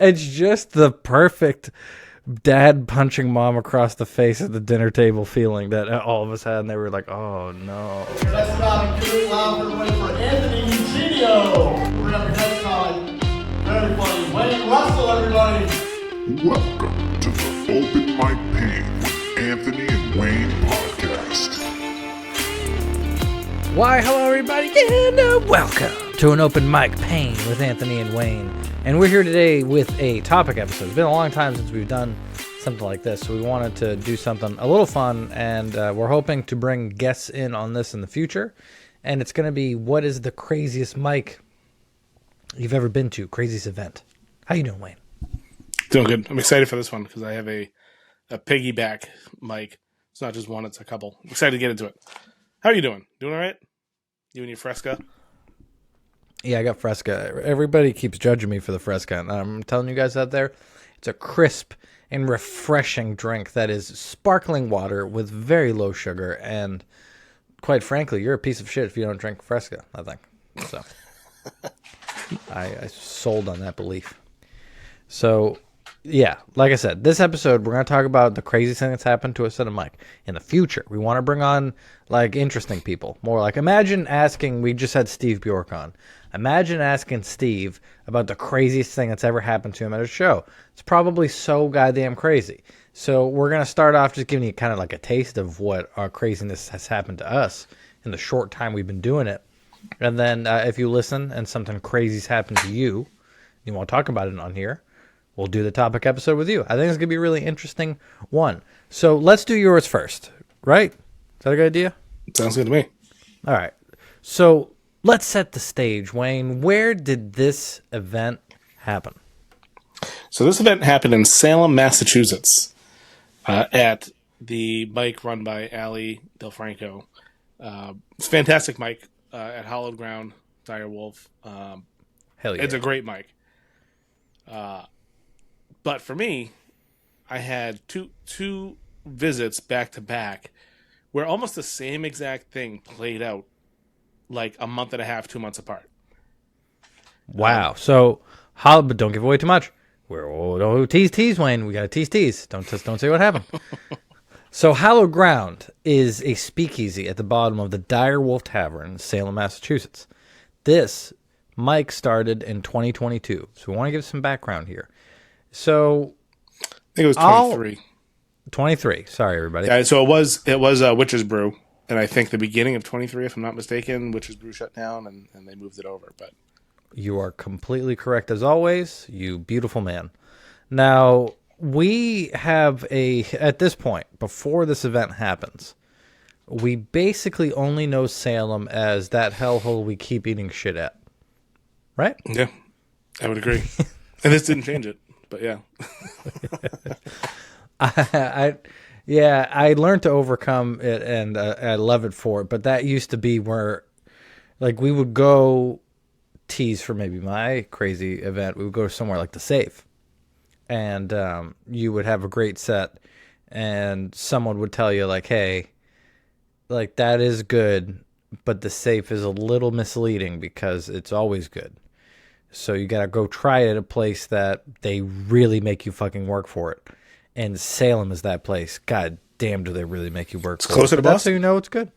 It's just the perfect dad punching mom across the face at the dinner table feeling that all of us had, and they were like, "Oh no!" Next time, give it loud everybody for Anthony Eugenio. We're having next time. Very funny. Wayne Russell, everybody. Welcome to the Open Mic Pain with Anthony and Wayne podcast. Why, hello everybody, and welcome to an Open Mic Pain with Anthony and Wayne. And we're here today with a topic episode. It's been a long time since we've done something like this, so we wanted to do something a little fun, and we're hoping to bring guests in on this in the future. And it's going to be, what is the craziest mic you've ever been to? Craziest event. How you doing, Wayne? Doing good. I'm excited for this one because I have a piggyback mic. It's not just one, it's a couple. I'm excited to get into it. How are you doing? Doing all right? You and your Fresca? Yeah, I got Fresca. Everybody keeps judging me for the Fresca, and I'm telling you guys out there, it's a crisp and refreshing drink that is sparkling water with very low sugar, and quite frankly, you're a piece of shit if you don't drink Fresca, I think. So, I sold on that belief. So, yeah, like I said, this episode, we're going to talk about the craziest thing that's happened to us at a mic. In the future, we want to bring on, like, interesting people. More like, imagine asking, we just had Steve Bjork on. Imagine asking Steve about the craziest thing that's ever happened to him at a show. It's probably so goddamn crazy. So we're going to start off just giving you kind of like a taste of what our craziness has happened to us in the short time we've been doing it. And then if you listen and something crazy's happened to you, you want to talk about it on here, we'll do the topic episode with you. I think it's going to be a really interesting one. So let's do yours first, right? Is that a good idea? Sounds good to me. All right. So let's set the stage, Wayne. Where did this event happen? So this event happened in Salem, Massachusetts, at the mic run by Ali Delfranco. It's a fantastic mic at Hollowed Ground, Dire Wolf. Hell yeah. It's a great mic. But for me, I had two visits back to back where almost the same exact thing played out like a month and a half, 2 months apart. Wow. So, but don't give away too much. Don't tease, Wayne. We got to tease. Don't say what happened. So, Hallowed Ground is a speakeasy at the bottom of the Dire Wolf Tavern in Salem, Massachusetts. This mic started in 2022. So, we want to give some background here. So, I think it was 23. 23. Sorry, everybody. Yeah, so it was Witch's Brew, and I think the beginning of 23, if I'm not mistaken, Witch's Brew shut down, and they moved it over. But you are completely correct as always, you beautiful man. Now, we have at this point, before this event happens, we basically only know Salem as that hellhole we keep eating shit at. Right? Yeah, I would agree. And this didn't change it, but yeah. I learned to overcome it, and I love it for it. But that used to be where, like, we would go tease for maybe my crazy event. We would go somewhere like the Safe, and you would have a great set, and someone would tell you like, "Hey, like that is good, but the Safe is a little misleading because it's always good. So you gotta go try it at a place that they really make you fucking work for it." And Salem is that place. God damn, do they really make you work for it. It's closer to That's Boston. how you know it's good.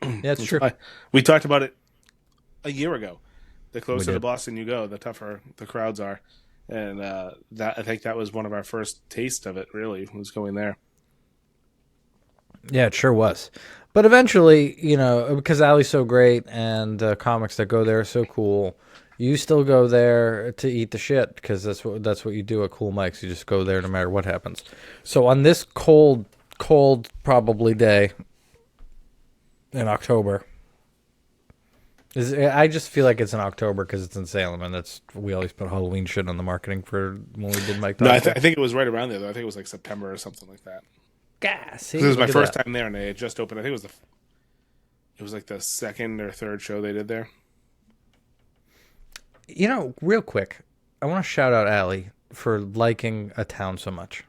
Yeah, it's true. We talked about it a year ago. The closer did. to Boston you go, the tougher the crowds are. And I think that was one of our first taste of it, really, was going there. Yeah, it sure was. But eventually, you know, because Ali's so great and comics that go there are so cool, you still go there to eat the shit because that's what you do at Cool Mike's. You just go there no matter what happens. So on this cold probably day in October, I just feel like it's in October because it's in Salem, and we always put Halloween shit on the marketing for when we did Mike. No, I think it was right around there, though. I think it was like September or something like that. See, This was my first time there, and they had just opened. I think it was like the second or third show they did there. You know, real quick, I want to shout out Ali for liking a town so much.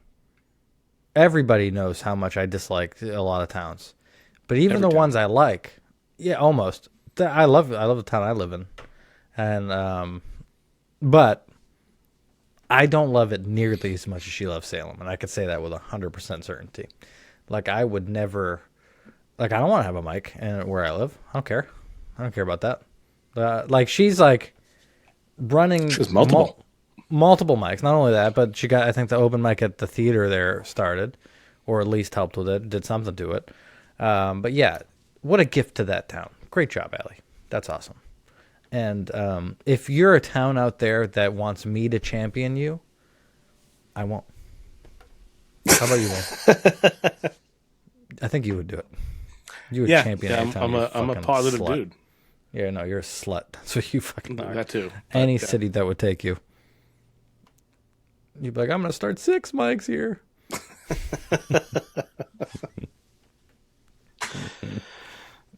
Everybody knows how much I dislike a lot of towns, but even the ones I like, yeah, almost. I love the town I live in, and but I don't love it nearly as much as she loves Salem, and I could say that with 100% certainty. Like, I would never, like, I don't want to have a mic where I live. I don't care. I don't care about that. Like, she's like running She has multiple. multiple mics. Not only that, but she got, I think, the open mic at the theater there started, or at least helped with it, did something to it. But yeah, what a gift to that town. Great job, Allie. That's awesome. And if you're a town out there that wants me to champion you, I won't. How about you, Wayne? I think you would do it. You would champion a town. I'm a positive slut. dude. Yeah, no, you're a slut. That's what you fucking are. That too. Any But, city that would take you. You'd be like, I'm going to start 6 mics here.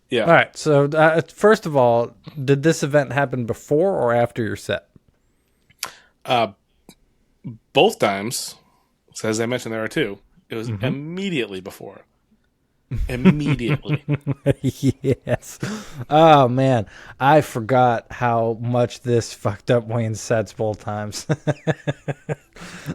yeah. All right. So, first of all, did this event happen before or after your set? Both times, so as I mentioned, there are 2. It was immediately before. Immediately. Yes. Oh, man. I forgot how much this fucked up Wayne's sets both times.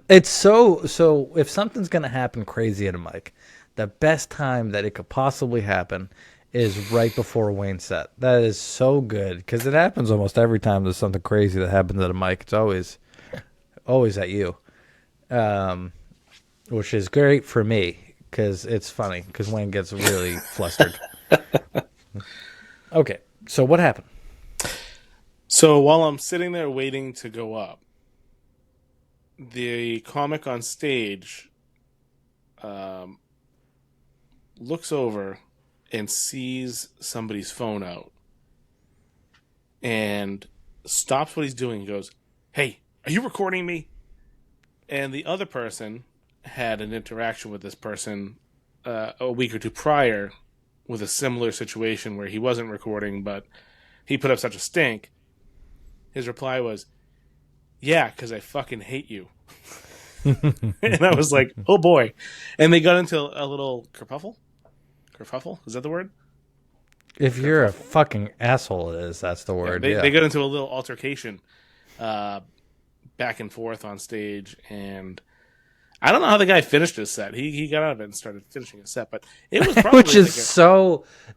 It's so if something's going to happen crazy at a mic, the best time that it could possibly happen is right before Wayne's set. That is so good because it happens almost every time there's something crazy that happens at a mic. It's always at you, which is great for me because it's funny because Wayne gets really flustered. Okay, so what happened? So while I'm sitting there waiting to go up, the comic on stage looks over and sees somebody's phone out and stops what he's doing and goes, "Hey, are you recording me?" And the other person had an interaction with this person a week or 2 prior with a similar situation where he wasn't recording, but he put up such a stink. His reply was, "Yeah, because I fucking hate you." And I was like, oh boy. And they got into a little kerfuffle. Kerfuffle? Is that the word? If you're a fucking asshole, that's the word. They, Yeah. they got into a little altercation back and forth on stage, and I don't know how the guy finished his set. He got out of it and started finishing his set, but it was probably Which is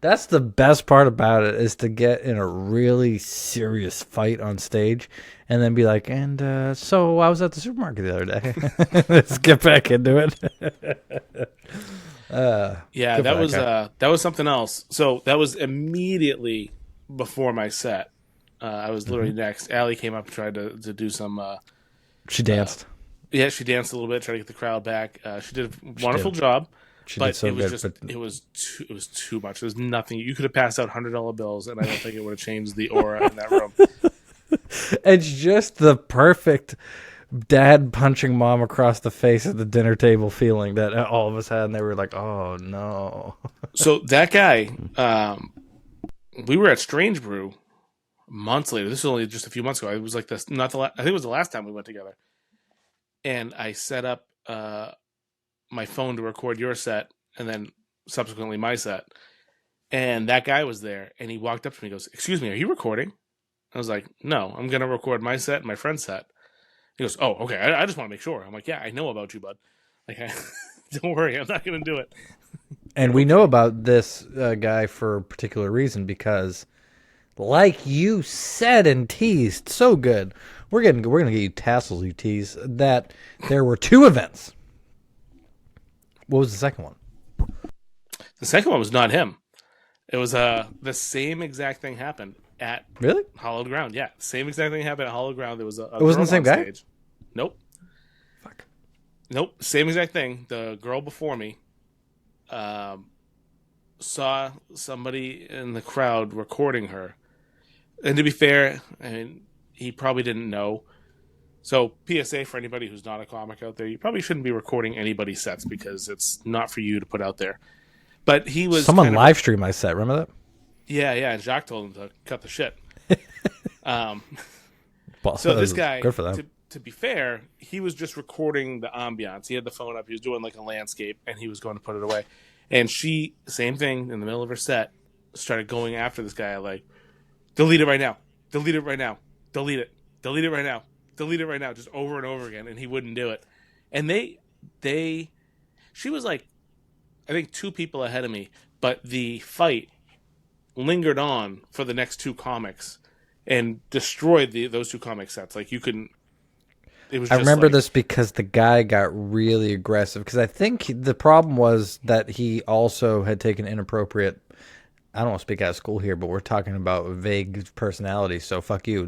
that's the best part about it is to get in a really serious fight on stage and then be like, and so I was at the supermarket the other day. Let's get back into it. yeah, good that for was that that was something else. So that was immediately before my set. I was literally next. Allie came up and tried to do some. She danced. Yeah, she danced a little bit, tried to get the crowd back. She did a wonderful job. She but did so it was good. just But it was too much. There was nothing. You could have passed out $100 bills, and I don't think it would have changed the aura in that room. it's just the perfect dad punching mom across the face at the dinner table feeling that all of us had, and they were like, "Oh no." So that guy, we were at Strange Brew months later. This was only just a few months ago. It was like this, not the I think it was the last time we went together. And I set up my phone to record your set, and then subsequently my set. And that guy was there, and he walked up to me and goes, "Excuse me, are you recording?" I was like, "No, I'm going to record my set and my friend's set." He goes, "Oh, okay, I just want to make sure." I'm like, "Yeah, I know about you, bud. Like, don't worry, I'm not going to do it." And we know about this guy for a particular reason because, like you said and teased so good, we're gonna get you tassels, you tease that there were 2 events. What was the second one? The second one was not him. It was the same exact thing happened at Really? Hollowed Ground. Yeah, the same exact thing happened at Hollowed Ground. There was a It wasn't girl the same on guy? stage. Nope. Fuck. Nope. Same exact thing. The girl before me saw somebody in the crowd recording her. And to be fair, I mean, he probably didn't know. So, PSA for anybody who's not a comic out there, you probably shouldn't be recording anybody's sets because it's not for you to put out there. But he was Someone live streamed my set. Remember that? Yeah, and Jacques told him to cut the shit. Well, So that this was guy, good for them. to be fair, he was just recording the ambiance. He had the phone up. He was doing like a landscape, and he was going to put it away. And she, same thing, in the middle of her set, started going after this guy like, delete it right now. Delete it right now. Delete it. Delete it right now. delete it right now, just over and over again, and he wouldn't do it. And she was like, I think 2 people ahead of me, but the fight lingered on for the next 2 comics and destroyed those 2 comic sets. Like, you couldn't. It was. I just remember like, this because the guy got really aggressive. Because I think the problem was that he also had taken inappropriate. I don't want to speak out of school here, but we're talking about vague personalities. So fuck you.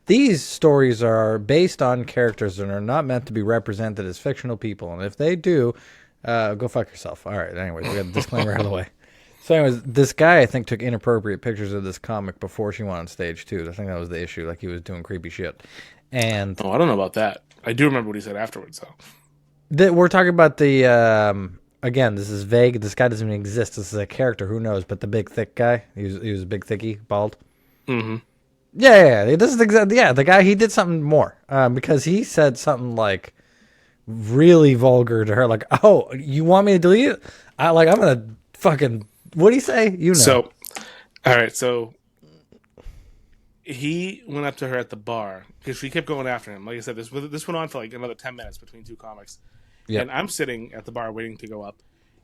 These stories are based on characters and are not meant to be represented as fictional people. And if they do, go fuck yourself. All right. Anyways, we got the disclaimer out of the way. So anyways, this guy I think took inappropriate pictures of this comic before she went on stage too. I think that was the issue. Like he was doing creepy shit. And I don't know about that. I do remember what he said afterwards, though. we're talking about the again. This is vague. This guy doesn't even exist. This is a character. Who knows? But the big thick guy. He was a big thickie, bald. Mm-hmm. Yeah. This is exactly. Yeah, the guy. He did something more because he said something like really vulgar to her. Like, oh, you want me to delete it? I'm gonna fucking. What do you say? You know. So, all right. So he went up to her at the bar because she kept going after him. Like I said, this went on for like another 10 minutes between 2 comics. Yep. And I'm sitting at the bar waiting to go up,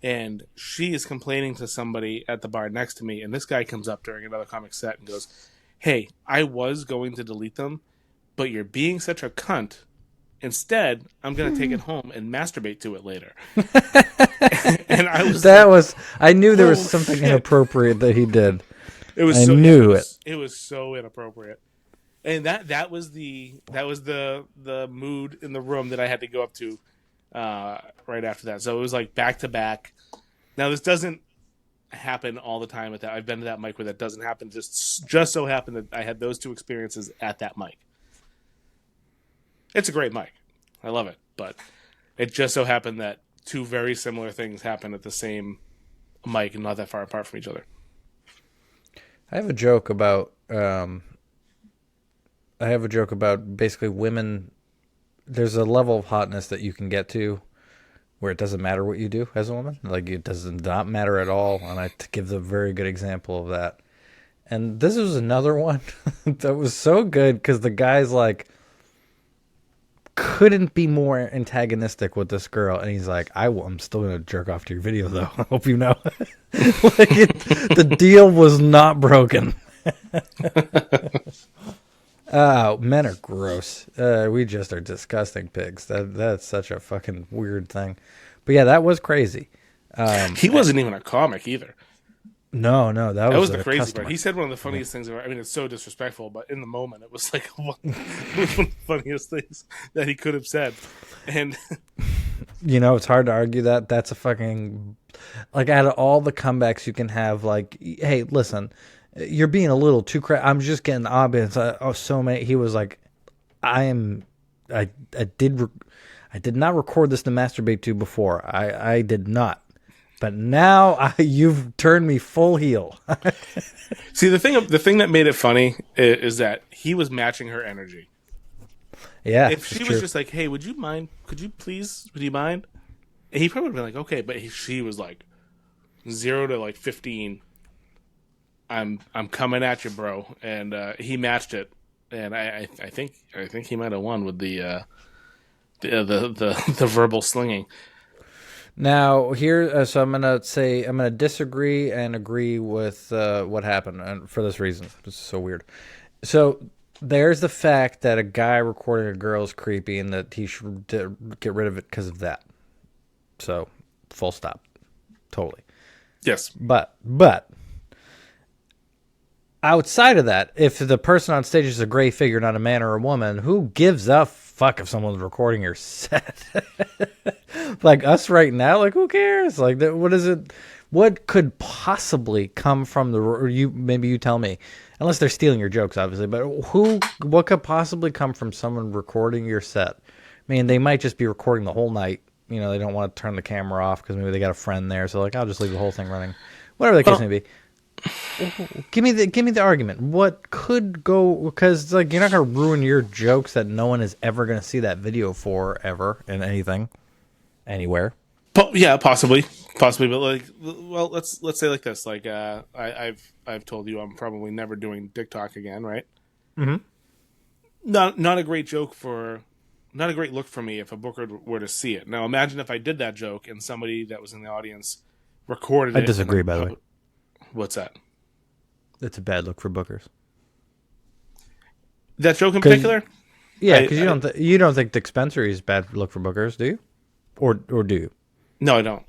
and she is complaining to somebody at the bar next to me, and this guy comes up during another comic set and goes, "Hey, I was going to delete them, but you're being such a cunt. Instead, I'm going to take it home and masturbate to it later." And I knew there was something inappropriate that he did. It was it was so inappropriate. And that was the mood in the room that I had to go up to right after that. So it was like back to back. Now this doesn't happen all the time at that. I've been to that mic where that doesn't happen. Just so happened that I had those 2 experiences at that mic. It's a great mic. I love it, but it just so happened that 2 very similar things happened at the same mic and not that far apart from each other. I have a joke about basically women. There's a level of hotness that you can get to where it doesn't matter what you do as a woman. Like it does not matter at all. And I give a very good example of that. And this was another one that was so good because the guy's like couldn't be more antagonistic with this girl, and he's like, I'm still gonna jerk off to your video though. I hope you know. The deal was not broken. Men are gross. We just are disgusting pigs. That's such a fucking weird thing. But yeah, that was crazy. He wasn't even a comic either. No, that was the crazy customer. part. He said one of the funniest things ever. I mean, it's so disrespectful, but in the moment, it was like one of the funniest things that he could have said. And it's hard to argue that. That's a fucking like out of all the comebacks you can have. Like, hey, listen, you're being a little too I'm just getting obvious. So many. He was like, I did not record this to masturbate to before. I did not. But now you've turned me full heel. See, the thing that made it funny is that he was matching her energy. Yeah. If she was just like, "Hey, would you mind? Would you mind?" And he probably would have been like, "Okay," but she was like 0 to like 15. I'm coming at you, bro, and he matched it, and I think he might have won with the verbal slinging. Now here, so I'm gonna disagree and agree with what happened, and for this reason, this is so weird. So there's the fact that a guy recording a girl is creepy, and that he should get rid of it because of that. So, full stop, totally. Yes, but outside of that, if the person on stage is a gray figure, not a man or a woman, who gives a fuck if someone's recording your set? Like us right now, like who cares? Like what is it? What could possibly come from maybe you tell me, unless they're stealing your jokes, obviously. But what could possibly come from someone recording your set? I mean, they might just be recording the whole night. They don't want to turn the camera off because maybe they got a friend there. So like, I'll just leave the whole thing running. Whatever the case may be. Give me the argument. What could go? Because like you're not gonna ruin your jokes that no one is ever gonna see that video for ever in anything, anywhere. Yeah, possibly, but like, well, let's say like this. Like, I've told you I'm probably never doing TikTok again, right? Mm-hmm. not a great joke for, not a great look for me if a booker were to see it. Now imagine if I did that joke and somebody that was in the audience recorded it. I disagree, by the way. What's that? It's a bad look for bookers. That joke in particular? Yeah, because you don't think Dispensary is bad look for bookers, do you? Or do you? No, I don't.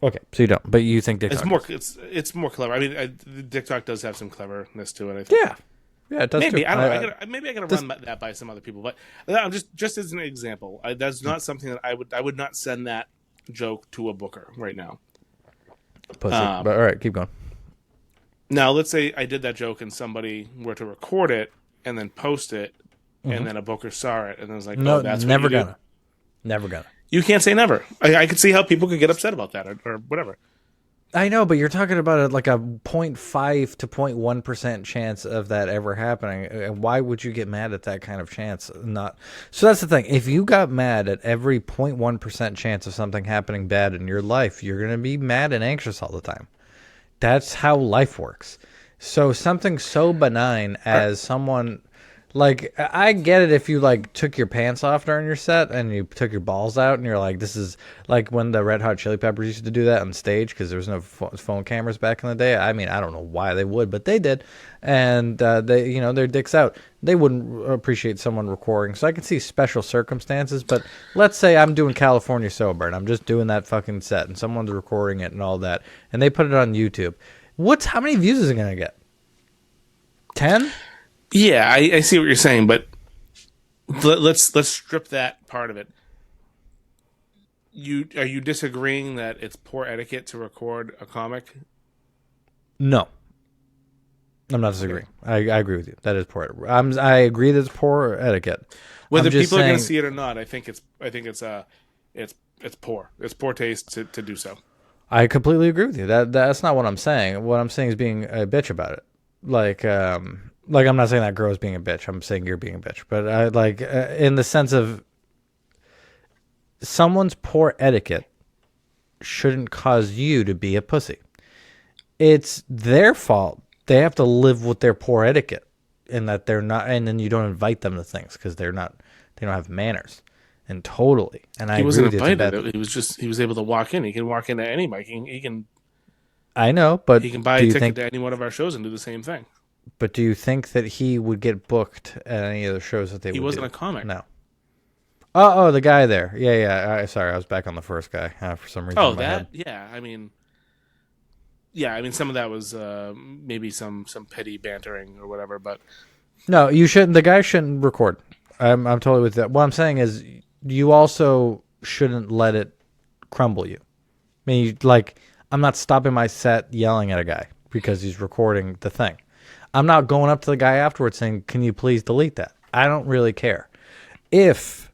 Okay, so you don't, but you think Dick It's Talk more. is. It's more clever. I mean, Dick Talk does have some cleverness to it. I think. Yeah, it does. Maybe too. I don't know. Maybe I gotta run that by some other people. But I'm just as an example, that's not something that I would not send that joke to a booker right now. Pussy. But all right, keep going. Now, let's say I did that joke and somebody were to record it and then post it, and then a booker saw it and then was like, No, "Oh, that's never what you gonna. do." Never gonna. You can't say never. I could see how people could get upset about that or whatever. I know, but you're talking about like a 0.5 to 0.1% chance of that ever happening. And why would you get mad at that kind of chance? So that's the thing. If you got mad at every 0.1% chance of something happening bad in your life, you're going to be mad and anxious all the time. That's how life works. So something so benign as someone... Like, I get it if you, like, took your pants off during your set and you took your balls out and you're like, this is like when the Red Hot Chili Peppers used to do that on stage because there was no phone cameras back in the day. I mean, I don't know why they would, but they did. And, they, you know, their dicks out. They wouldn't appreciate someone recording. So I can see special circumstances, but let's say I'm doing California Sober and I'm just doing that fucking set and someone's recording it and all that. And they put it on YouTube. How many views is it going to get? 10? Yeah, I see what you're saying, but let's strip that part of it. Are you disagreeing that it's poor etiquette to record a comic? No, I'm not disagreeing. I agree with you. That is poor. I agree that it's poor etiquette. Whether people are going to see it or not, I think it's poor. It's poor taste to do so. I completely agree with you. That's not what I'm saying. What I'm saying is being a bitch about it. Like I'm not saying that girl's being a bitch. I'm saying you're being a bitch. But I in the sense of someone's poor etiquette shouldn't cause you to be a pussy. It's their fault. They have to live with their poor etiquette, and that they're not. And then you don't invite them to things because they don't have manners. And totally. And I wasn't agree with you. invited. He was able to walk in. He can walk into any mic. He can. I know, but he can buy a ticket to any one of our shows and do the same thing. But do you think that he would get booked at any of the shows that they would do? He wasn't a comic. No. Oh, the guy there. Yeah. Sorry, I was back on the first guy for some reason. Oh, that? Yeah, I mean, some of that was maybe some petty bantering or whatever, but... No, you shouldn't. The guy shouldn't record. I'm totally with that. What I'm saying is you also shouldn't let it crumble you. I mean, I'm not stopping my set yelling at a guy because he's recording the thing. I'm not going up to the guy afterwards saying, can you please delete that? I don't really care. If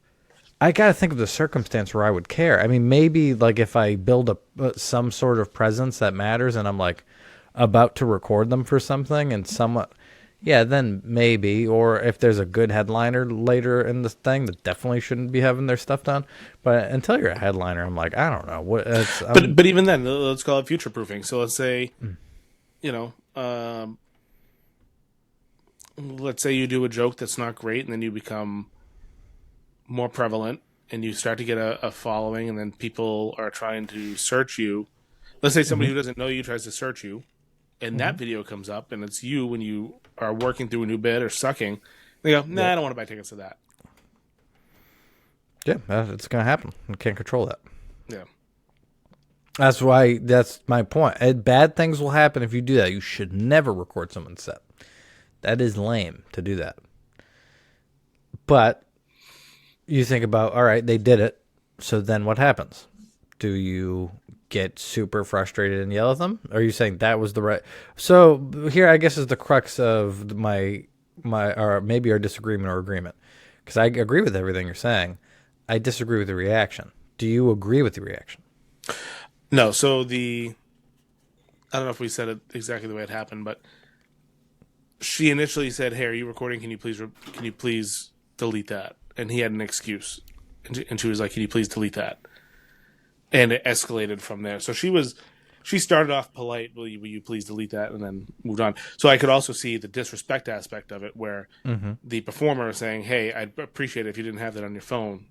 I got to think of the circumstance where I would care. I mean, maybe like if I build some sort of presence that matters and I'm like about to record them for something and somewhat, yeah, then maybe. Or if there's a good headliner later in the thing that definitely shouldn't be having their stuff done. But until you're a headliner, I'm like, I don't know. But even then, let's call it future proofing. So let's say, let's say you do a joke that's not great and then you become more prevalent and you start to get a following and then people are trying to search you. Let's say somebody who doesn't know you tries to search you and that video comes up and it's you when you are working through a new bit or sucking. They go, nah, I don't want to buy tickets to that. Yeah, it's going to happen. You can't control that. Yeah. That's my point. Bad things will happen if you do that. You should never record someone's set. That is lame to do that. But you think about, all right, they did it. So then what happens? Do you get super frustrated and yell at them? Or are you saying that was the right? So here, I guess, is the crux of my or maybe our disagreement or agreement. Because I agree with everything you're saying. I disagree with the reaction. Do you agree with the reaction? No. So I don't know if we said it exactly the way it happened, but she initially said, "Hey, are you recording? Can you please delete that?" And he had an excuse, and she was like, "Can you please delete that?" And it escalated from there. So she was she started off polite. Will you please delete that, and then moved on. So I could also see the disrespect aspect of it, where the performer is saying, "Hey, I'd appreciate it if you didn't have that on your phone.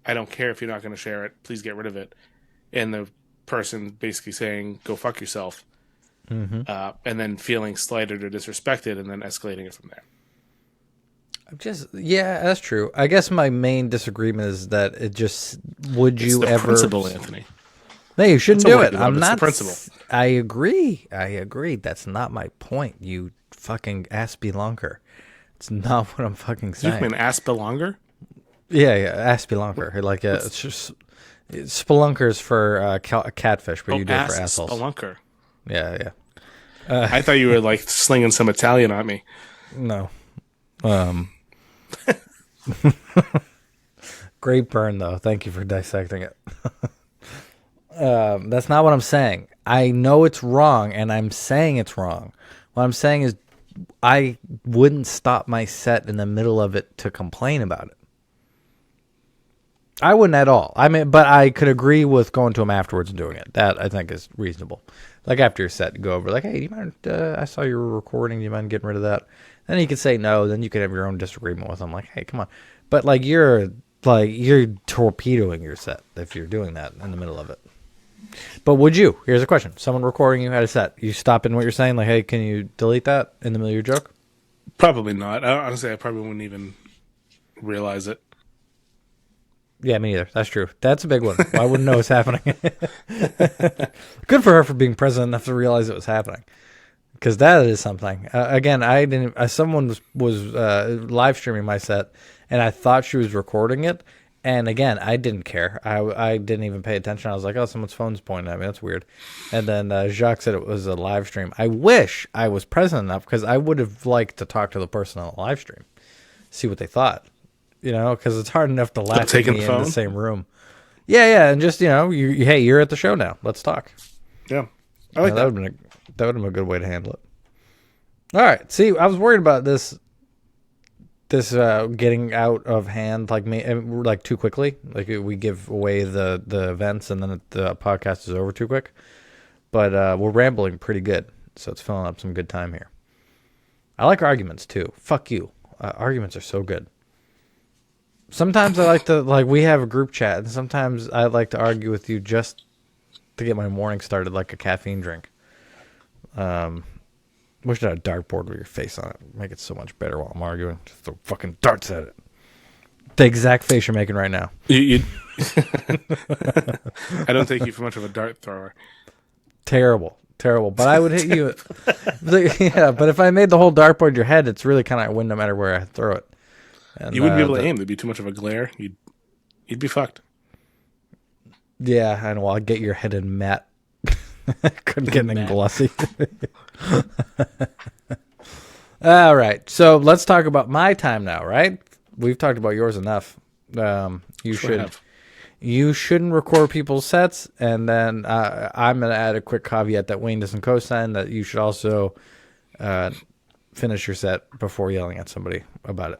I don't care if you're not going to share it. Please get rid of it." And the person basically saying, "Go fuck yourself," and then feeling slighted or disrespected, and then escalating it from there. Yeah, that's true. I guess my main disagreement is that it just would you It's the ever principle, Anthony? No, you shouldn't That's do all it. I do, I'm it's the not. principle. I agree. That's not my point. You fucking ass belonker. It's not what I'm fucking You saying. mean ass belonger? Yeah, ass belonker. Like it's just spelunkers for catfish, but you do it for ass assholes. spelunker. Yeah. I thought you were like slinging some Italian on me. No. Great burn though. Thank you for dissecting it. That's not what I'm saying. I know it's wrong, and I'm saying it's wrong. What I'm saying is I wouldn't stop my set in the middle of it to complain about it. I wouldn't at all. I mean, but I could agree with going to him afterwards and doing it. That I think is reasonable. Like after your set, go over like, "Hey, do you mind? I saw you were recording. Do you mind getting rid of that?" Then you could say no. Then you could have your own disagreement with him. Like, "Hey, come on." But you're torpedoing your set if you're doing that in the middle of it. But would you? Here's a question. Someone recording you had a set. You stop in what you're saying, like, "Hey, can you delete that?" in the middle of your joke? Probably not. Honestly, I probably wouldn't even realize it. Yeah, me either. That's true. That's a big one. I wouldn't know what's happening. Good for her for being present enough to realize it was happening. Because that is something. Again, I didn't. Someone was live streaming my set, and I thought she was recording it. And again, I didn't care. I didn't even pay attention. I was like, "Oh, someone's phone's pointing at me. That's weird." And then Jacques said it was a live stream. I wish I was present enough because I would have liked to talk to the person on the live stream, see what they thought. Because it's hard enough to laugh at taking me the in phone? the same room. Yeah, and just hey, you're at the show now. Let's talk. Yeah, I like That would have been a good way to handle it. All right. See, I was worried about this getting out of hand, like too quickly. Like we give away the events and then the podcast is over too quick. But we're rambling pretty good, so it's filling up some good time here. I like arguments too. Fuck you. Arguments are so good. Sometimes I like to we have a group chat, and sometimes I like to argue with you just to get my morning started, like a caffeine drink. Wish I had a dartboard with your face on it. Make it so much better while I'm arguing. Just throw fucking darts at it. The exact face you're making right now. You I don't take you for much of a dart thrower. Terrible. But I would hit you. Yeah, but if I made the whole dartboard your head, it's really kind of a win no matter where I throw it. And, You wouldn't be able to aim. There'd be too much of a glare. You'd be fucked. Yeah, I know. I'll get your head in matte. Couldn't get anything glossy. All right. So let's talk about my time now, right? We've talked about yours enough. You shouldn't record people's sets. And then I'm going to add a quick caveat that Wayne doesn't co-sign, that you should also finish your set before yelling at somebody about it.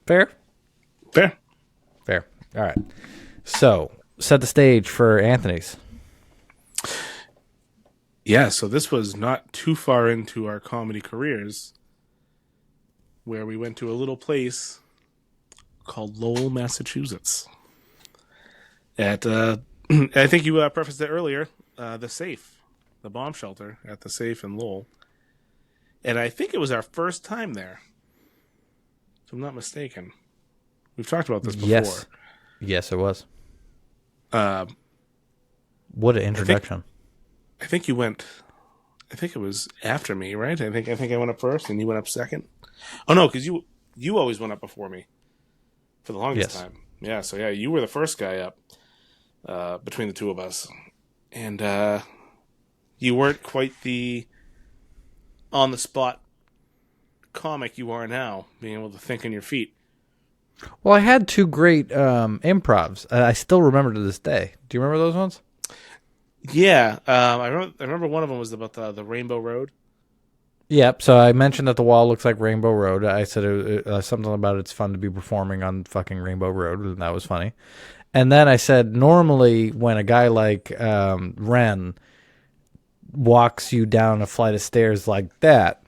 Fair? Fair. All right. So set the stage for Anthony's. Yeah, so this was not too far into our comedy careers, where we went to a little place called Lowell, Massachusetts. At I think you prefaced it earlier, the Safe, the bomb shelter at the Safe in Lowell. And I think it was our first time there, if I'm not mistaken. We've talked about this before. Yes, it was. What an introduction. I think you went. I think it was after me, right? I think I went up first, and you went up second. Oh no, because you always went up before me for the longest time. Yeah, so yeah, you were the first guy up between the two of us, and you weren't quite the on the spot comic you are now, being able to think on your feet. Well, I had two great improvs. I still remember to this day. Do you remember those ones? Yeah, I remember one of them was about the Rainbow Road. Yep. So I mentioned that the wall looks like Rainbow Road. I said something about it's fun to be performing on fucking Rainbow Road, and that was funny. And then I said, normally when a guy like Ren walks you down a flight of stairs like that,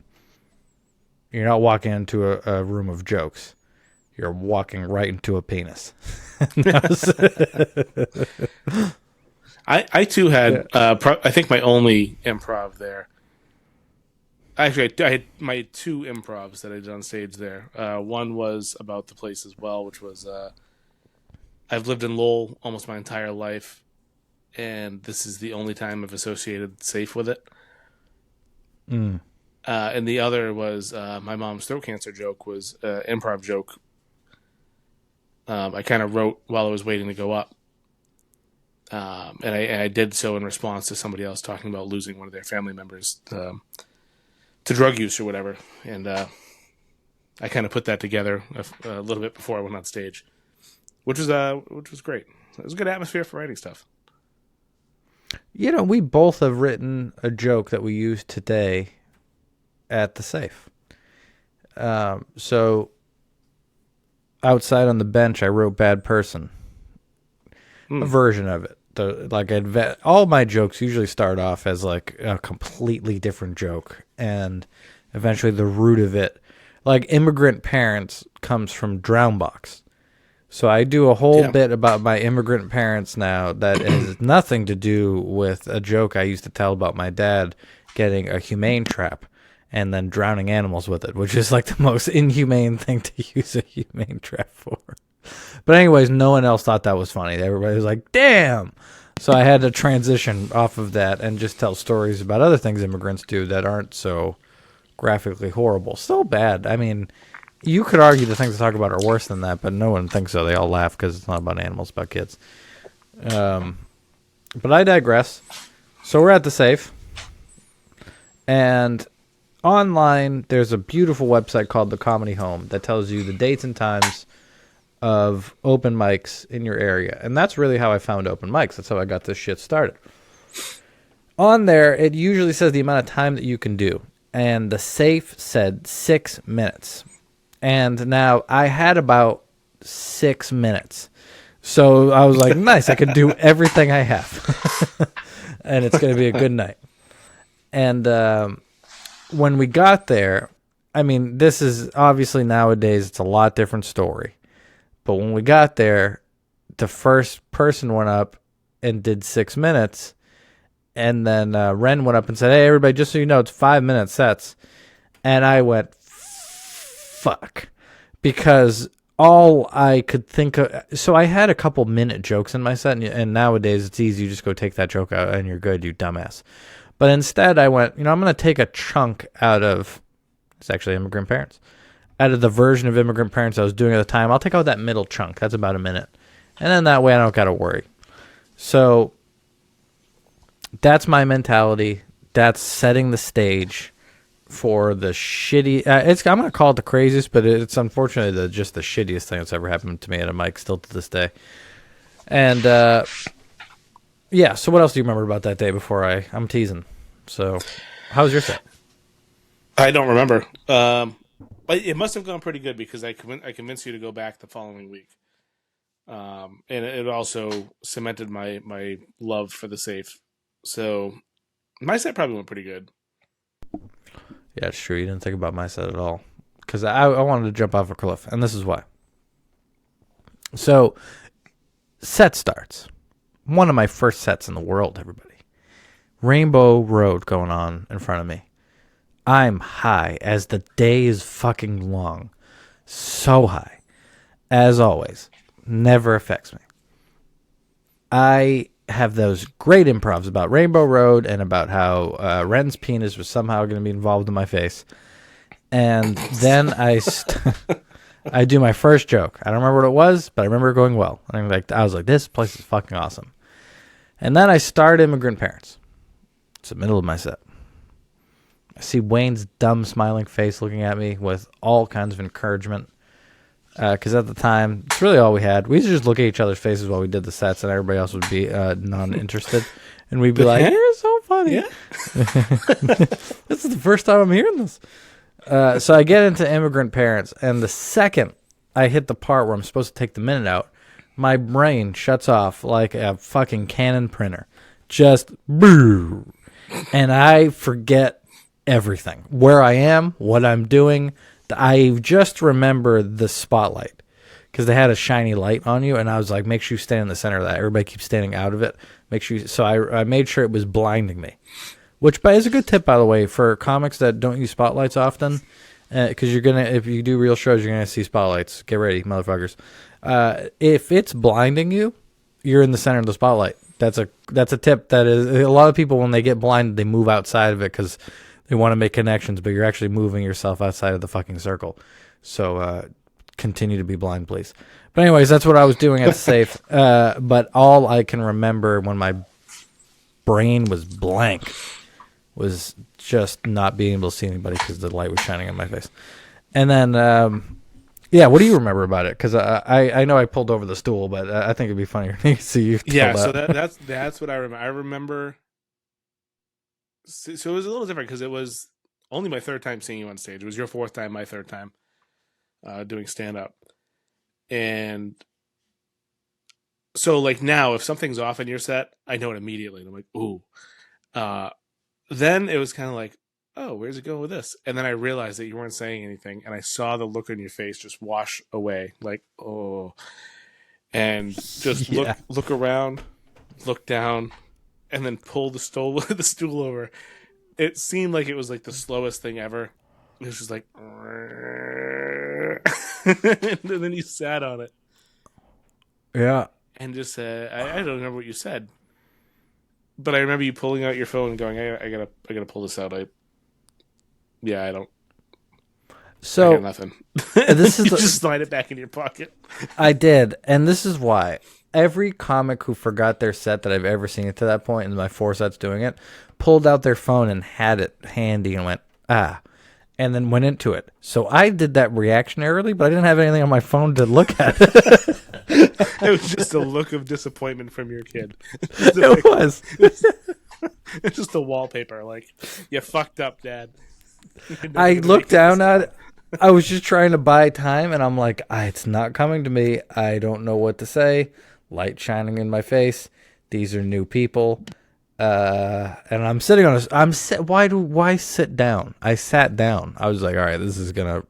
you're not walking into a room of jokes. You're walking right into a penis. I too had, I think my only improv there. Actually, I had my two improvs that I did on stage there. One was about the place as well, which was I've lived in Lowell almost my entire life, and this is the only time I've associated safe with it. And the other was my mom's throat cancer joke was improv joke. I kind of wrote while I was waiting to go up. And I did so in response to somebody else talking about losing one of their family members to drug use or whatever. And I kind of put that together a little bit before I went on stage, which was great. It was a good atmosphere for writing stuff. You know, we both have written a joke that we used today at the safe. So outside on the bench, I wrote "bad person," a version of it. All my jokes usually start off as like a completely different joke, and eventually the root of it, like immigrant parents, comes from Drownbox. So I do a whole bit about my immigrant parents now that has nothing to do with a joke I used to tell about my dad getting a humane trap and then drowning animals with it, which is like the most inhumane thing to use a humane trap for. But anyways, no one else thought that was funny. Everybody was like, damn. So I had to transition off of that and just tell stories about other things immigrants do that aren't so graphically horrible. Still bad. I mean, you could argue the things I talk about are worse than that, but no one thinks so. They all laugh because it's not about animals, it's about kids. But I digress. So we're at the safe. And online, there's a beautiful website called The Comedy Home that tells you the dates and times of open mics in your area. And that's really how I found open mics. That's how I got this shit started. On there, it usually says the amount of time that you can do. And the safe said 6 minutes. And now I had about 6 minutes. So I was like, nice, I could do everything I have. And it's going to be a good night. And when we got there, I mean, this is obviously nowadays, it's a lot different story. But when we got there, the first person went up and did 6 minutes. And then Ren went up and said, hey, everybody, just so you know, it's 5-minute sets. And I went, fuck. Because all I could think of... So I had a couple minute jokes in my set. And nowadays, it's easy. You just go take that joke out and you're good, you dumbass. But instead, I went, I'm going to take a chunk out of... It's actually Immigrant Parents. Out of the version of Immigrant Parents I was doing at the time, I'll take out that middle chunk. That's about a minute. And then that way I don't got to worry. So that's my mentality. That's setting the stage for the shitty... I'm going to call it the craziest, but it's unfortunately just the shittiest thing that's ever happened to me at a mic still to this day. And yeah, so what else do you remember about that day before I'm teasing? So how was your set? I don't remember. But it must have gone pretty good because I convinced you to go back the following week. And it also cemented my love for the safe. So my set probably went pretty good. Yeah, it's true. You didn't think about my set at all. Because I wanted to jump off a cliff, and this is why. So, set starts. One of my first sets in the world, everybody. Rainbow Road going on in front of me. I'm high as the day is fucking long. So high. As always. Never affects me. I have those great improvs about Rainbow Road and about how Ren's penis was somehow going to be involved in my face. And then I do my first joke. I don't remember what it was, but I remember it going well. I was like, this place is fucking awesome. And then I start Immigrant Parents. It's the middle of my set. I see Wayne's dumb smiling face looking at me with all kinds of encouragement. Because at the time, it's really all we had. We used to just look at each other's faces while we did the sets, and everybody else would be non-interested. And we'd be like, "You're so funny." Yeah. This is the first time I'm hearing this. So I get into Immigrant Parents, and the second I hit the part where I'm supposed to take the minute out, my brain shuts off like a fucking Canon printer. Just boo. And I forget everything. Where I am, what I'm doing. I just remember the spotlight because they had a shiny light on you, and I was like, make sure you stay in the center of that. Everybody keeps standing out of it. Make sure so I made sure it was blinding me, which is a good tip, by the way, for comics that don't use spotlights often, because if you do real shows, you're gonna see spotlights. Get ready, motherfuckers. If it's blinding you, you're in the center of the spotlight. That's a tip. That is, a lot of people, when they get blinded, they move outside of it because they want to make connections, but you're actually moving yourself outside of the fucking circle. So continue to be blind, please. But anyways, that's what I was doing at Safe. But all I can remember when my brain was blank was just not being able to see anybody because the light was shining in my face. And then, what do you remember about it? Because I know I pulled over the stool, but I think it'd be funnier to see you tell that. So that's what I remember. I remember. So it was a little different because it was only my third time seeing you on stage. It was your fourth time, my third time doing stand-up. And so, like, now, if something's off in your set, I know it immediately. And I'm like, ooh. Then it was kind of like, oh, where's it going with this? And then I realized that you weren't saying anything, and I saw the look on your face just wash away, like, oh. And just look around, look down, and then pull the stool over. It seemed like it was like the slowest thing ever. It was just like, and then you sat on it. Yeah. And just said, I don't remember what you said, but I remember you pulling out your phone and going, I gotta pull this out. I don't. So I got nothing. This is you just slide it back in your pocket. I did, and this is why every comic who forgot their set that I've ever seen to that point, in my 4 sets doing it, pulled out their phone and had it handy and went, and then went into it. So I did that reactionarily, but I didn't have anything on my phone to look at. It was just a look of disappointment from your kid. It was. It's just a wallpaper. Like, you fucked up, Dad. I looked down at it. I was just trying to buy time, and I'm like, it's not coming to me. I don't know what to say. Light shining in my face. These are new people. And I'm sitting on why sit down? I sat down. I was like, all right, this is gonna,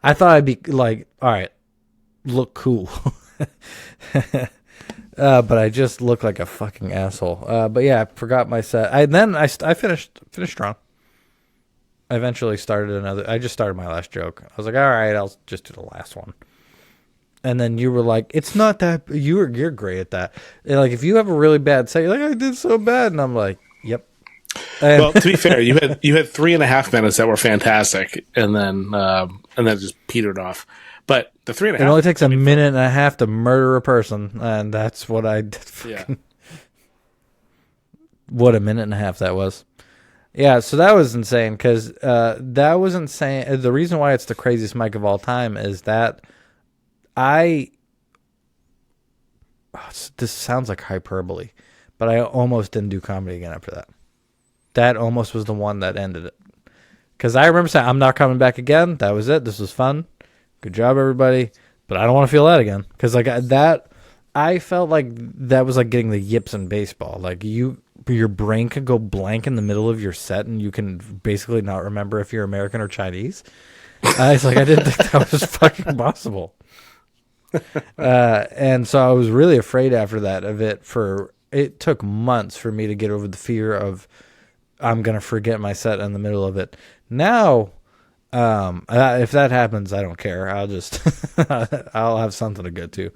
I thought I'd be like, all right, look cool. But I just look like a fucking asshole. But yeah, I forgot my set. I finished strong. I eventually I just started my last joke. I was like, all right, I'll just do the last one. And then you were like, it's not that, you're great at that. And like, if you have a really bad set, you're like, I did so bad. And I'm like, yep. Well, to be fair, you had 3.5 minutes that were fantastic, and then it just petered off. But the 3.5, it only takes a minute and a half to murder a person, and that's what I did. Yeah. What a minute and a half that was. Yeah, so that was insane, because that was insane. The reason why it's the craziest mic of all time is that this sounds like hyperbole, but I almost didn't do comedy again after that. That almost was the one that ended it. Because I remember saying, I'm not coming back again. That was it. This was fun. Good job, everybody. But I don't want to feel that again. Because I felt like that was like getting the yips in baseball. Like your brain could go blank in the middle of your set, and you can basically not remember if you're American or Chinese. It's like, I didn't think that was fucking possible. And so I was really afraid after that of it. It took months for me to get over the fear of I'm gonna forget my set in the middle of it. Now, if that happens, I don't care. I'll just I'll have something to get to.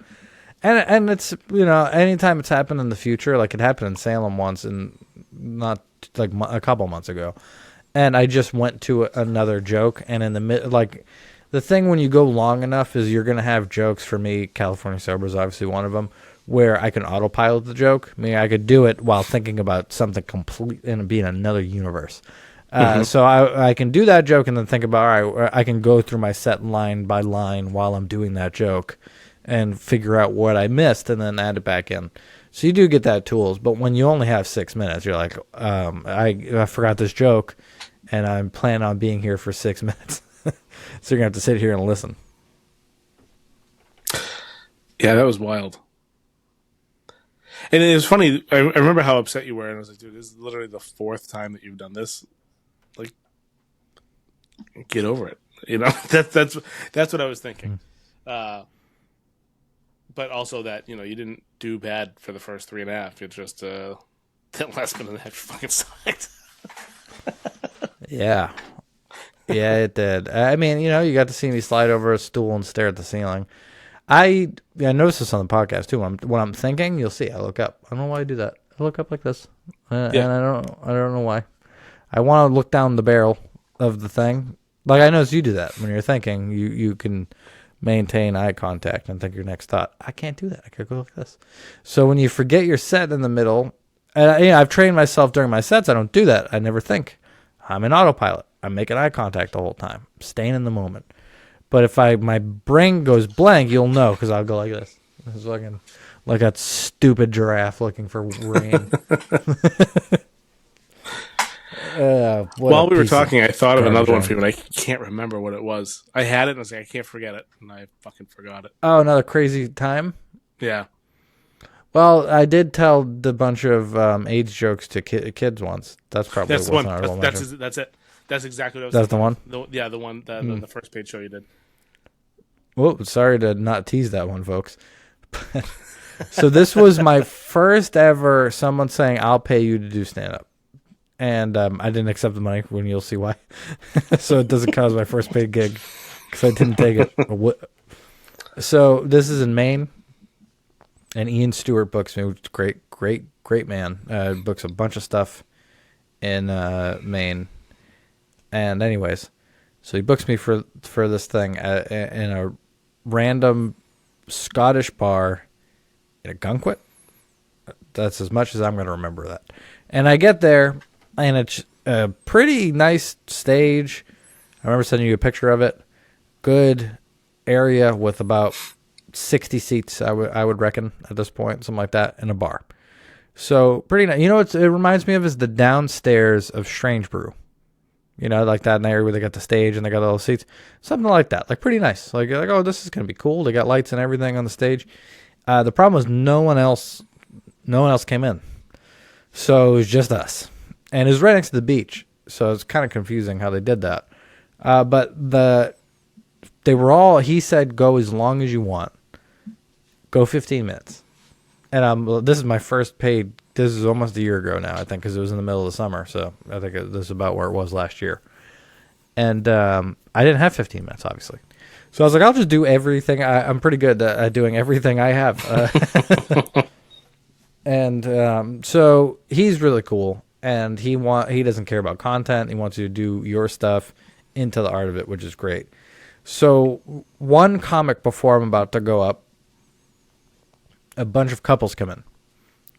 And it's, anytime it's happened in the future, like it happened in Salem once, and not like a couple months ago, and I just went to another joke, and in the mid, like, the thing when you go long enough is you're gonna have jokes. For me, California Sober is obviously one of them, where I can autopilot the joke. I mean, I could do it while thinking about something complete and be in another universe. So I can do that joke and then think about, all right, I can go through my set line by line while I'm doing that joke. and figure out what I missed and then add it back in. So you do get that tools, but when you only have 6 minutes, you're like, I forgot this joke, and I'm planning on being here for 6 minutes. So you're gonna have to sit here and listen. Yeah, that was wild. And it was funny. I remember how upset you were, and I was like, "Dude, this is literally the 4th time that you've done this. Like, get over it." You know, that's what I was thinking. But also that you didn't do bad for the first 3.5. It just that last minute half fucking sucked. Yeah. Yeah, it did. I mean, you got to see me slide over a stool and stare at the ceiling. I noticed this on the podcast too. When I'm thinking, you'll see I look up. I don't know why I do that. I look up like this, and I don't know why. I want to look down the barrel of the thing. Like I notice you do that when you're thinking. You can maintain eye contact and think your next thought. I can't do that. I could go like this. So when you forget your set in the middle, I've trained myself during my sets. I don't do that. I never think. I'm in autopilot. I'm making eye contact the whole time, staying in the moment. But if my brain goes blank, you'll know because I'll go like this. It's like a stupid giraffe looking for rain. While we were talking, I thought of another one for you, but I can't remember what it was. I had it, and I was like, I can't forget it, and I fucking forgot it. Oh, another crazy time? Yeah. Well, I did tell the bunch of AIDS jokes to kids once. That's probably the one. That's it. That's exactly what I was That's thinking. the one? The one the first page show you did. Whoa, sorry to not tease that one, folks. So this was my first ever someone saying, I'll pay you to do stand-up. And I didn't accept the money, when you'll see why. So it doesn't count as my first paid gig, because I didn't take it. So this is in Maine, and Ian Stewart books me, which is great man. Books a bunch of stuff in Maine. And anyways, so he books me for this thing in a random Scottish bar in a Gunquit. That's as much as I'm going to remember that. And I get there, and it's a pretty nice stage. I remember sending you a picture of it. Good area with about 60 seats, I would reckon, at this point, something like that, in a bar. So pretty nice. You know what it reminds me of is the downstairs of Strange Brew. Like that in the area where they got the stage and they got all the seats. Something like that. Like pretty nice. Like oh, this is going to be cool. They got lights and everything on the stage. The problem was no one else came in. So it was just us. And it was right next to the beach. So it's kind of confusing how they did that. But they were all, he said, go as long as you want. Go 15 minutes. And this is my first paid. This is almost a year ago now, I think, because it was in the middle of the summer. So I think this is about where it was last year. And I didn't have 15 minutes, obviously. So I was like, I'll just do everything. I'm pretty good at doing everything I have. And so he's really cool. And he doesn't care about content. He wants you to do your stuff into the art of it, which is great. So one comic before I'm about to go up, a bunch of couples come in.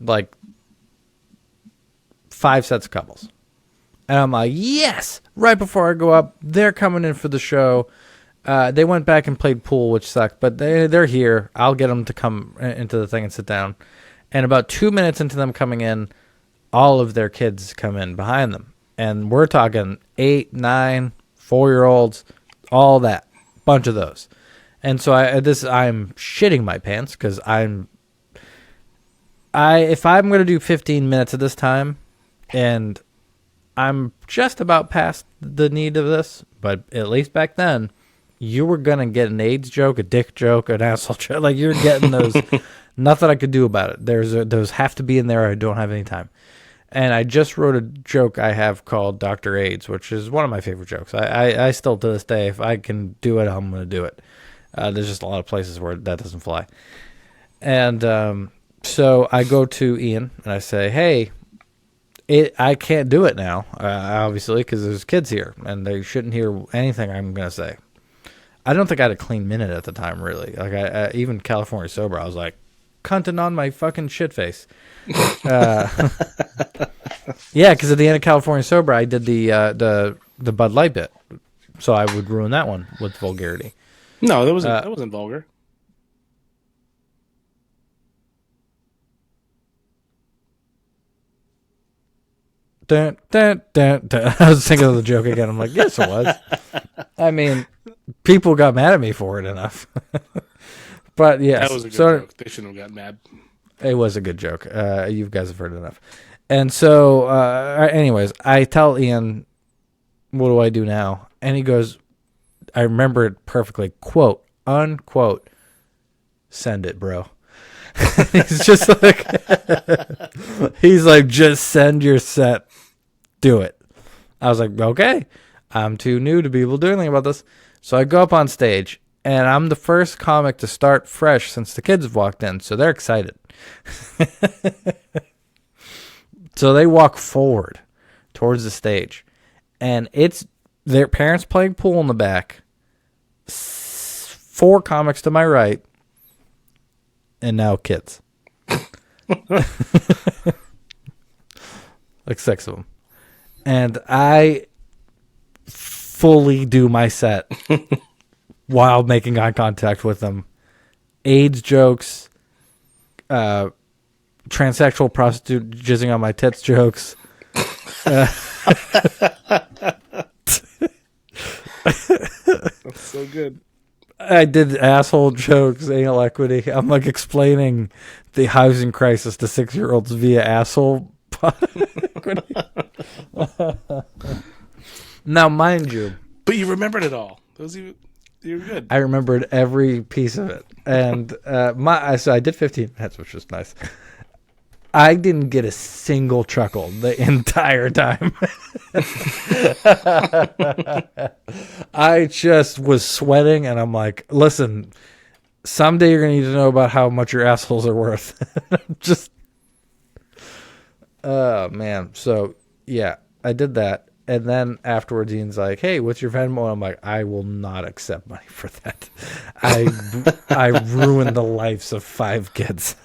Like 5 sets of couples. And I'm like, yes! Right before I go up, they're coming in for the show. They went back and played pool, which sucked, but they're here. I'll get them to come into the thing and sit down. And about 2 minutes into them coming in, all of their kids come in behind them. And we're talking 8, 9, 4-year-olds, all that. Bunch of those. And so I'm shitting my pants because if I'm going to do 15 minutes at this time, and I'm just about past the need of this, but at least back then, you were going to get an AIDS joke, a dick joke, an asshole joke. Like, you're getting those. Nothing I could do about it. Those have to be in there. I don't have any time. And I just wrote a joke I have called Dr. AIDS, which is one of my favorite jokes. I still, to this day, if I can do it, I'm going to do it. There's just a lot of places where that doesn't fly. And so I go to Ian, and I say, hey, I can't do it now, obviously, because there's kids here, and they shouldn't hear anything I'm going to say. I don't think I had a clean minute at the time, really. Like, I even California Sober, I was like, cunting on my fucking shit face. Yeah, because at the end of California Sober, I did the Bud Light bit, so I would ruin that one with vulgarity. No, that wasn't vulgar. Dun, dun, dun, dun. I was thinking of the joke again. I'm like, yes, it was. I mean, people got mad at me for it enough. But yes, That was a good joke. They shouldn't have got mad. it was a good joke. You guys have heard it enough. And so, anyways, I tell Ian, what do I do now? And he goes, I remember it perfectly, quote, unquote, send it, bro. He's just like, he's like, just send your set. Do it. I was like, okay, I'm too new to be able to do anything about this. So I go up on stage, and I'm the first comic to start fresh since the kids have walked in, so they're excited. So they walk forward towards the stage, and it's their parents playing pool in the back, 4 comics to my right, and now kids. Like 6 of them. And I fully do my set while making eye contact with them. AIDS jokes, transsexual prostitute jizzing on my tits jokes. That's so good. I did asshole jokes, anal equity. I'm like explaining the housing crisis to 6-year-olds via asshole equity. Now, mind you, But you remembered it all. You're good. I remembered every piece of it, and so I did 15 minutes, which was nice. I didn't get a single chuckle the entire time. I just was sweating, and I'm like, listen, someday you're going to need to know about how much your assholes are worth. Just, oh, man. So, yeah, I did that. And then afterwards, Ian's like, hey, what's your Venmo? And I'm like, I will not accept money for that. I ruined the lives of 5 kids.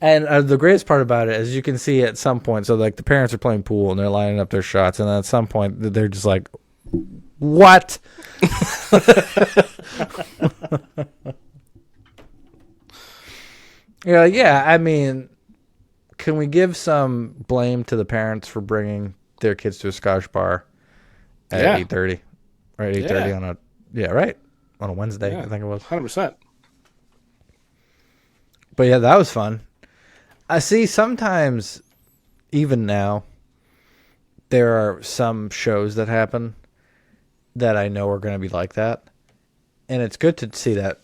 And the greatest part about it is you can see at some point, so like the parents are playing pool and they're lining up their shots, and then at some point they're just like, what? You're like, yeah, I mean, can we give some blame to the parents for bringing their kids to a Scottish bar at 8:30? Or at 8:30 on a Wednesday, I think it was. 100%. But yeah, that was fun. I see sometimes, even now, there are some shows that happen that I know are going to be like that. And it's good to see that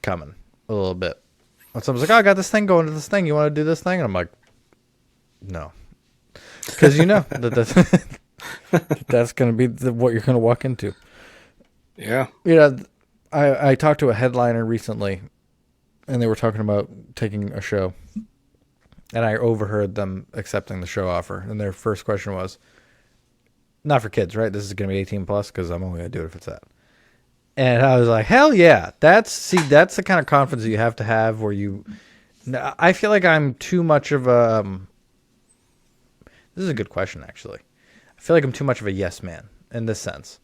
coming a little bit. When someone's like, oh, I got this thing going to this thing. You want to do this thing? And I'm like, no. Because you know that's going to be what you're going to walk into. Yeah. You know, I talked to a headliner recently, and they were talking about taking a show. And I overheard them accepting the show offer. And their first question was, not for kids, right? This is going to be 18 plus because I'm only going to do it if it's that. And I was like, hell yeah. That's the kind of confidence you have to have where you... I feel like I'm too much of a... This is a good question, actually. I feel like I'm too much of a yes man in this sense.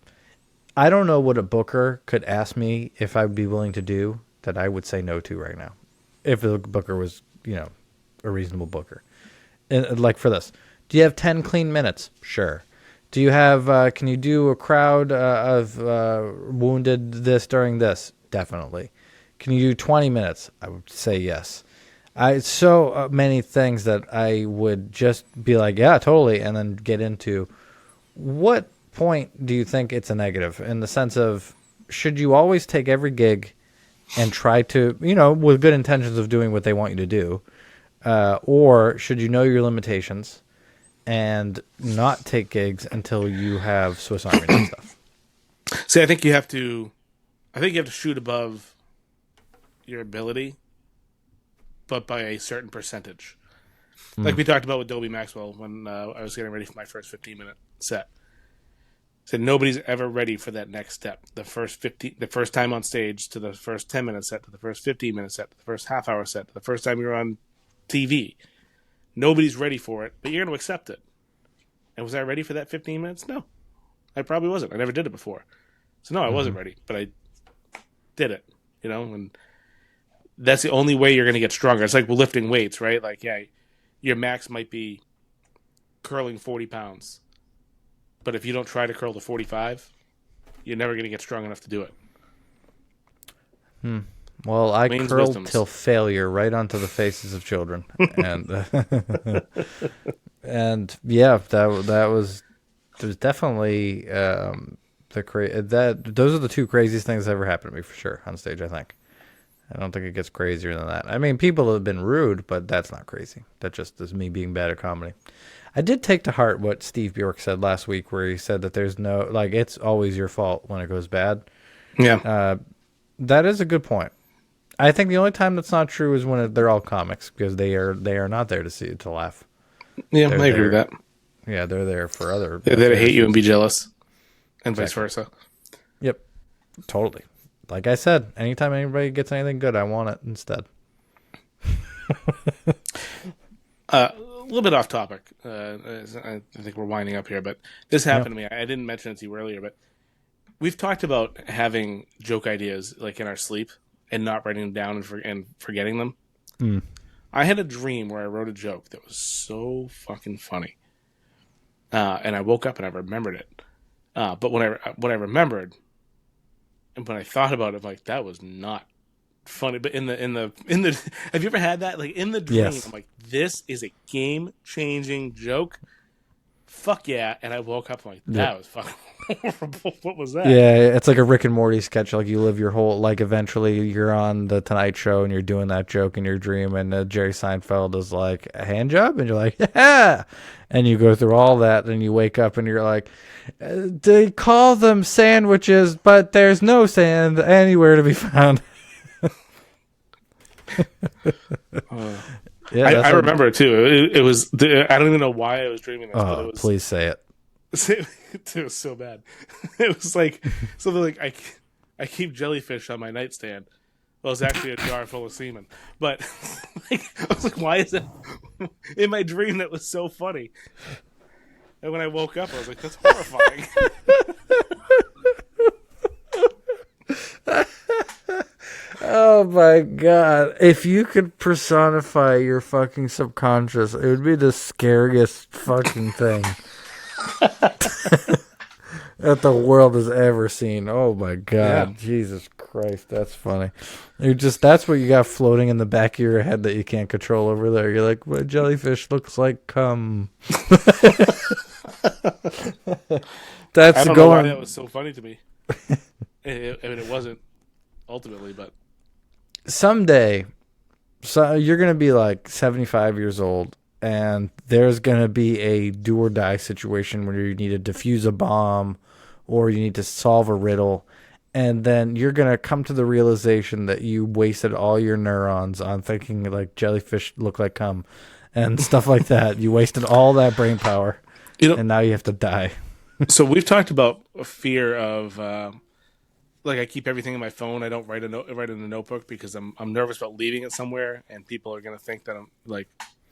I don't know what a booker could ask me if I would be willing to do that I would say no to right now. If the booker was, a reasonable booker. And like for this, do you have 10 clean minutes? Sure. Do you have, can you do a crowd of wounded this during this? Definitely. Can you do 20 minutes? I would say yes. So many things that I would just be like, yeah, totally. And then get into what point do you think it's a negative in the sense of, should you always take every gig and try to, with good intentions of doing what they want you to do? Or should you know your limitations and not take gigs until you have Swiss Army and stuff? See, I think you have to shoot above your ability, but by a certain percentage. Like we talked about with Dobie Maxwell when I was getting ready for my first 15-minute set. So nobody's ever ready for that next step. The first time on stage to the first 10-minute set to the first 15-minute set to the first half-hour set to the first time you're on TV. Nobody's ready for it, but you're going to accept it. And was I ready for that 15 minutes? No. I probably wasn't. I never did it before. So no, I wasn't ready, but I did it, and that's the only way you're going to get stronger. It's like lifting weights, right? Like, yeah, your max might be curling 40 pounds. But if you don't try to curl to 45, you're never going to get strong enough to do it. Well, I Wayne's curled wisdoms. till failure right onto the faces of children, and and yeah, that was there's definitely those are the two craziest things that ever happened to me for sure on stage. I think. I don't think it gets crazier than that. I mean, people have been rude, but that's not crazy. That just is me being bad at comedy. I did take to heart what Steve Bjork said last week, where he said that there's no, like, it's always your fault when it goes bad. Yeah. That is a good point. I think the only time that's not true is when they're all comics, because they are not there to laugh. Yeah, They're I agree with there- that. Yeah, they're there for other. They're there to hate you and be jealous, and vice Exactly. versa. Yep, totally. Like I said, anytime anybody gets anything good, I want it instead. A little bit off topic. I think we're winding up here, but this happened to me. I didn't mention it to you earlier, but we've talked about having joke ideas like in our sleep and not writing them down and forgetting them. I had a dream where I wrote a joke that was so fucking funny, and I woke up and I remembered it. But when I remembered, and when I thought about it, I'm like, that was not funny. But in the have you ever had that? Like in the dream, Yes. I'm like, this is a game changing joke. Fuck yeah! And I woke up, I'm like, that was fucking horrible. What was that? Yeah, it's like a Rick and Morty sketch. Like you live your whole, like eventually you're on the Tonight Show and you're doing that joke in your dream, and Jerry Seinfeld is like, a hand job, and you're like, yeah, and you go through all that, and you wake up and you're like, they call them sandwiches, but there's no sand anywhere to be found. Yeah, I that's what- remember it too. It was. I don't even know why I was dreaming this, but Oh, it was. please say it. It was so bad. It was like something like I keep jellyfish on my nightstand. Well, it's actually a jar full of semen. But like, I was like, why is it in my dream that was so funny? And when I woke up, I was like, that's horrifying. Oh my god. If you could personify your fucking subconscious, it would be the scariest fucking thing that the world has ever seen. Oh my god. Yeah. Jesus Christ, that's funny. That's what you got floating in the back of your head that you can't control over there. You're like, what jellyfish looks like cum. That's I don't know why going that was so funny to me. I mean, it wasn't ultimately, but someday, so you're going to be like 75 years old, and there's going to be a do or die situation where you need to defuse a bomb or you need to solve a riddle. And then you're going to come to the realization that you wasted all your neurons on thinking like jellyfish look like cum and stuff like that. You wasted all that brain power, and now you have to die. So we've talked about a fear of, like I keep everything in my phone. I don't write in a notebook because I'm nervous about leaving it somewhere and people are going to think that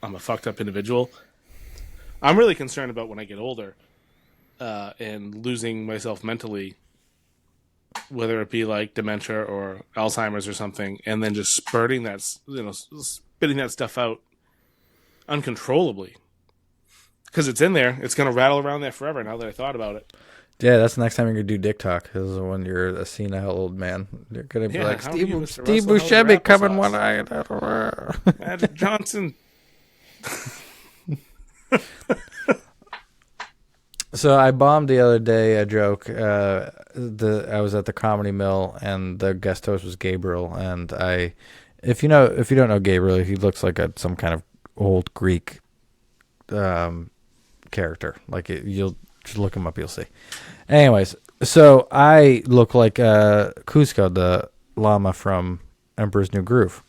I'm a fucked up individual. I'm really concerned about when I get older, and losing myself mentally, whether it be like dementia or Alzheimer's or something, and then just spitting that stuff out uncontrollably. Because it's in there. It's going to rattle around there forever now that I thought about it. Yeah, that's the next time you're going to do dick talk, is when you're a senile old man. You're going to be Yeah, like, how are Steve, you, Mr. Steve Russell? How's your Buscemi coming applesauce?" one eye. Magic Johnson. So I bombed the other day a joke. I was at the Comedy Mill, and the guest host was Gabriel. And if you don't know Gabriel, he looks like some kind of old Greek character. Like you'll just look him up, you'll see. Anyways, so I look like Cusco, the llama from Emperor's New Groove.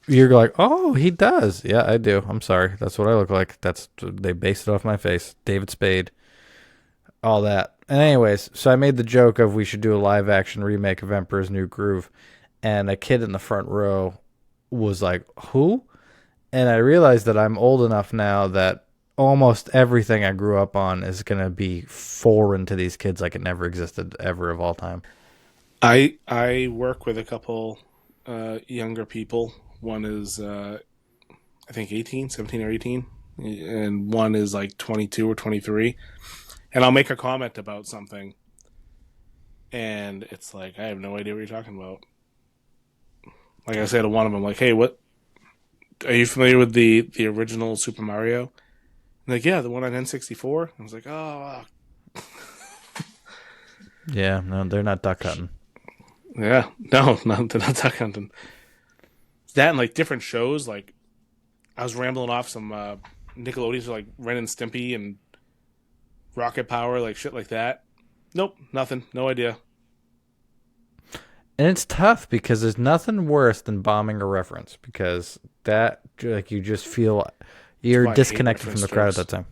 You're like, oh, he does. Yeah, I do. I'm sorry. That's what I look like. They based it off my face. David Spade, all that. And anyways, so I made the joke of we should do a live action remake of Emperor's New Groove, and a kid in the front row was like, who? And I realized that I'm old enough now that almost everything I grew up on is going to be foreign to these kids, like it never existed ever of all time. I work with a couple younger people. One is I think 17 or 18, and one is like 22 or 23, and I'll make a comment about something, and it's like, I have no idea what you're talking about. Like I say to one of them, like, hey, what are you familiar with the original Super Mario? And like, yeah, the one on N64. I was like, oh, Yeah, no, they're not duck hunting. yeah, no, they're not Duck Hunting. That and like different shows. Like I was rambling off some Nickelodeons, like Ren and Stimpy and Rocket Power, like shit like that. Nope, nothing, no idea. And it's tough because there's nothing worse than bombing a reference, because that, like, you just feel why you're I hate disconnected from the reference crowd at jokes. that time.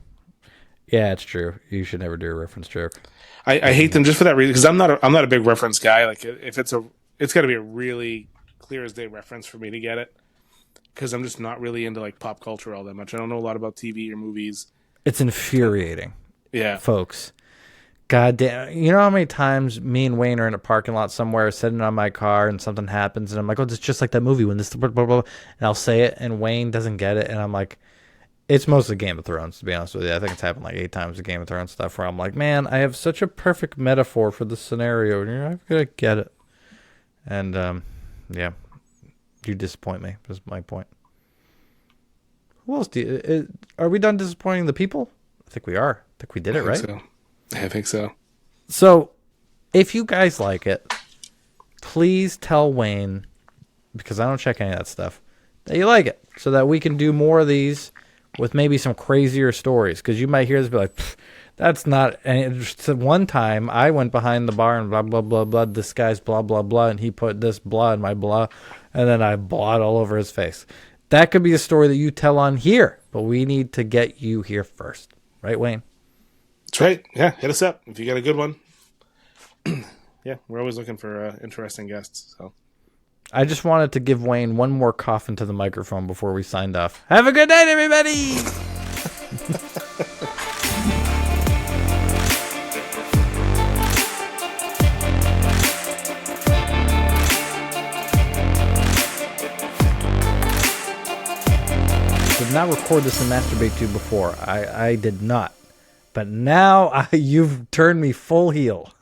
Yeah, it's true. You should never do a reference joke. I hate them just for that reason because I'm not a big reference guy. Like if it's got to be a really clear as day reference for me to get it, because I'm just not really into like pop culture all that much. I don't know a lot about TV or movies. It's infuriating, Yeah, folks. God damn. You know how many times me and Wayne are in a parking lot somewhere sitting on my car and something happens and I'm like, oh, it's just like that movie when this blah, blah, blah, and I'll say it and Wayne doesn't get it and I'm like, it's mostly Game of Thrones, to be honest with you. I think it's happened like 8 times with Game of Thrones stuff where I'm like, man, I have such a perfect metaphor for this scenario and you're not going to get it. And, yeah, you disappoint me. That's my point. Who else are we done disappointing the people? I think we are. I think we did it, right? So I think so. So, if you guys like it, please tell Wayne, because I don't check any of that stuff, that you like it, so that we can do more of these with maybe some crazier stories. Because you might hear this and be like, that's not. And just one time, I went behind the bar and blah, blah, blah, blah, this guy's blah, blah, blah, and he put this blah in my blah, and then I blawed all over his face. That could be a story that you tell on here, but we need to get you here first. Right, Wayne? That's right. Yeah, hit us up if you got a good one. Yeah, we're always looking for interesting guests. So I just wanted to give Wayne one more cough into the microphone before we signed off. Have a good night, everybody! Did not record this and masturbate to before. I did not. But now you've turned me full heel.